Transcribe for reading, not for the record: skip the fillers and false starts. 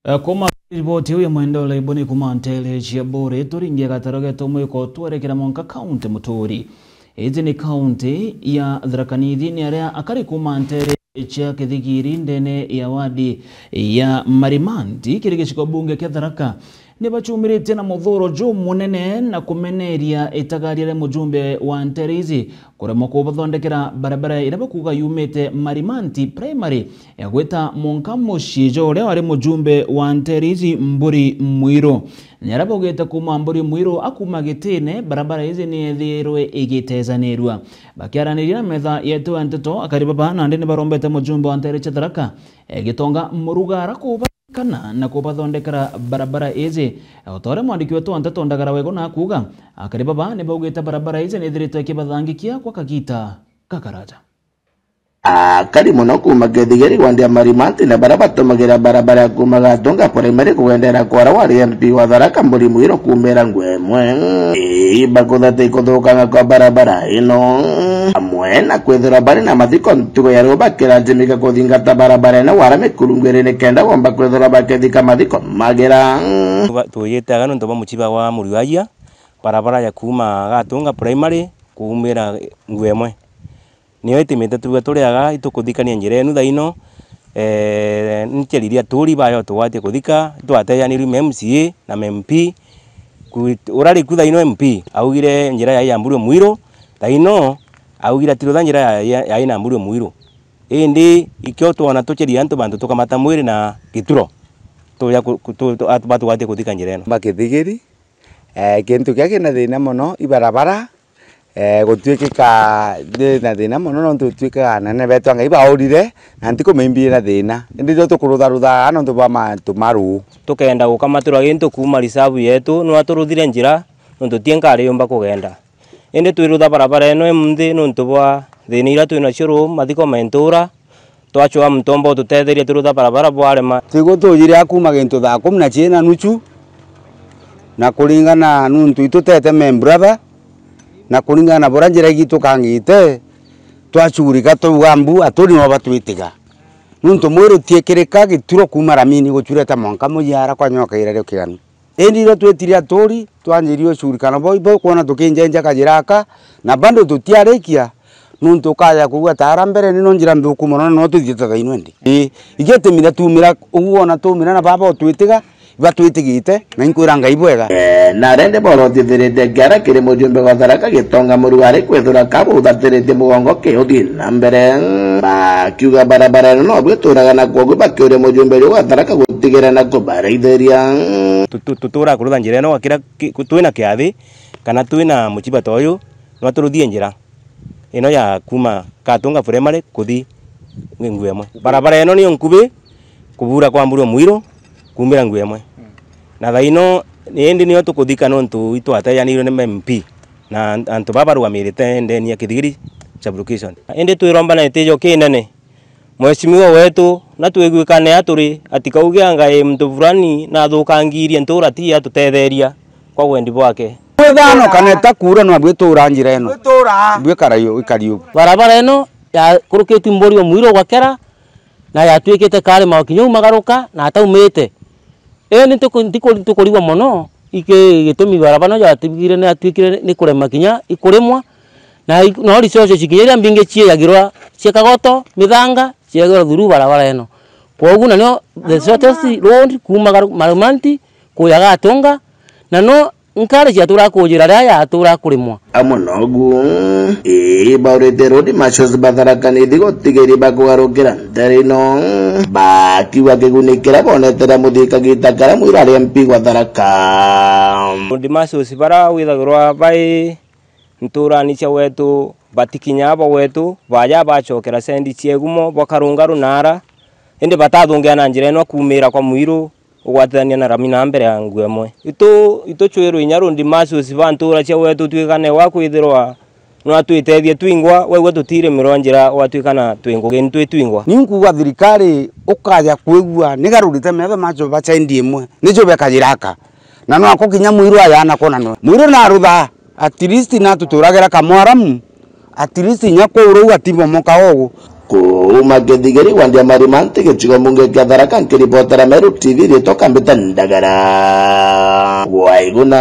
Kuma ripoti ya mwendo la iboni kumantele chia bore turingia kataroge tomweko tuarekera monka county muturi. Hizi ni county ya Tharaka Nithi ni area akari kumantele chia Kithigiri ndene ya wadi ya Marimanti kirigishiko bunge kia Tharaka. Ni bachumirite na muthuro jo munene na kumeneria itagarire mujumbe wa Nterizi kuremo kubathondekera barabara irabakuga yumete Marimanti primary ya gweta monka mushijo ure wari mujumbe wa Nterizi Mburi Mwiro nyarabogeta kuma Mburi Mwiro akuma gitine barabara hizi ni thirwe igitezanirwa bakiaranirira metha yetu anteto akaribaba na ndene barombete mujumbe wa Nterizi Tharaka egitonga murugara kuba kana na kubathondekera barabara izi utore mwandiki wetu anteto ndagara wego na kuga akaribaba ne bogeta barabara izi ni thirito kibathangikia kwa kagita kakaraja kari muno kuma Kithigiri wandia Marimanti na barabatomagera barabara kuma Gatunga primary kugendera kwara wari MP wa Tharaka Mburi Mwiro kumera ngwemwe ibakuthate ikuthukanga kwa barabara ino amwe na kwithira bari na mathiko ntugo ya rubakira njimika kuthingata barabara ino warame kurungwirine kenda wamba kwithira bakethika mathiko magera tuyitaga nundu ba muchiba wa Muriwaia barabara ya kuma Gatunga primary kumera ngwemwe niyo itimite tuga turiaga itukuthikania njira enu thaino ncheriria turi bayo twate kuthika twateyaniri MCA na MP urari ku thaino MP augire njira ya Mburi Mwiro thaino augire tiro njira ya ina Mburi Mwiro indi ikyo twana tucheria antu bantu tukamata mwiri na gituro tuya batu wate kuthika njira eno Bakithigiri kintu kyake na thina muno ibarabara gutwikika na thina muno no tutwika nene betu anga ibaurire na ntiko membi na thina ndizo tukurutha ano tubama tumaru tukenda gukamatura gintu kuma risabu yetu no aturuthire njira no tutienga yomba kugenda indi twirutha barabara eno emuthi no ntubwa thina ira twina curu mathiko mentura twachwa mtombo tutetheria turutha barabara bwarema tigo tujire akuma gintu thaa 10 na nuchu na kuringana nuntu itutete membrother na kuringana na bora njira gitu kangite twachurika tugambu aturi no batwitiga nuntu mwiro tiekirika gituro kuma ramini guchureta monka muyara kwa nyoka irare kiganu endi ro twetiria turi twanjirio churikana boibo kuona tukinjenja kajiraka na bando tutiarekia nuntu kaya kuwa tarambere ni njira mbuku muno no tuthita thaino endi igete mira tumira uguona tumira na baba twitiga batwitigite na inkwiranga ibwega na rende borotithirite ngara kiri mujumbe wa Tharaka gitonga murugari kwithura kabu thatirite mugongo kiuthi na mbere bakiuga barabara no bwituraga na kwogu bakiure mujumbe wa Tharaka gutigira na kubaraithiria tutura kurutha njira eno akira twina kiathi kana twina muchiba toyo no turuthie njira eno ya kuma Gatunga primary kuthi ngwemwe barabara eno ni nkubi kubura kwa Mburi Mwiro kumira ngwemwe na thaino endi niyo tukuthika nontu itwateyanirwe ni MP na antu babarugamirite ndeni ya Kithigiri sublocation endi twiromba na itejo kinene mweshimiwa wetu na twigwikane aturi atikauge ngai mtu fulani na thukangirie ntura ti atutetheria kwa wendi bwake thano kaneta kura no bwitura njira eno bwikara yo ikariyo barabara eno ya kuruketi Mburi Mwiro gwakera na yatwikite kale makinyo magaruka na ataumite ni tukurigwa muno ike gitumi barabara ya tibigire na atwikire ni kurema kinya ikurimwa na no risoce cikinya mbinge cie yagirwa cie kagoto mithanga cie thuru barabara eno kwogu na no the shortest road kuma Marimanti kuya Gatunga na no nkare cia turakujira ria ya turakurimwa amonogu baurite road machos Tharaka Nithi gutigiri bakugarukira nterino bakiwa kigunikira bonetera muthika gitakara mwira ri MP wa Tharaka road machos bara withagirwa bai nturani cia wetu batikinya abo wetu baya bachokera sendi ciegumo bakarunga runara indi batathungia na njira eno kumira kwa Mwiro ugwatithania na rami na mbere ya ngwemwe ito chwero inyarundi machos bantura cia wetu twikane wa kwithirwa no twitethie twingwa wewe tutire mironjira watwikana twingo gintwe twingwa ninkuwa thirikari ukaja kwigua nigarurite methe macho bachendi imwe nijo bekajiraka na no akokinya Mwiro ayana kona no Mwiro na rutha at least na tuturagira kamwaramu at least nyako uru atibo moka ogu Kuma Githigiri wandia Marimanti kichigo munge Tharaka nkiripotera Meru TV ritoka Mbitandagara Waiguna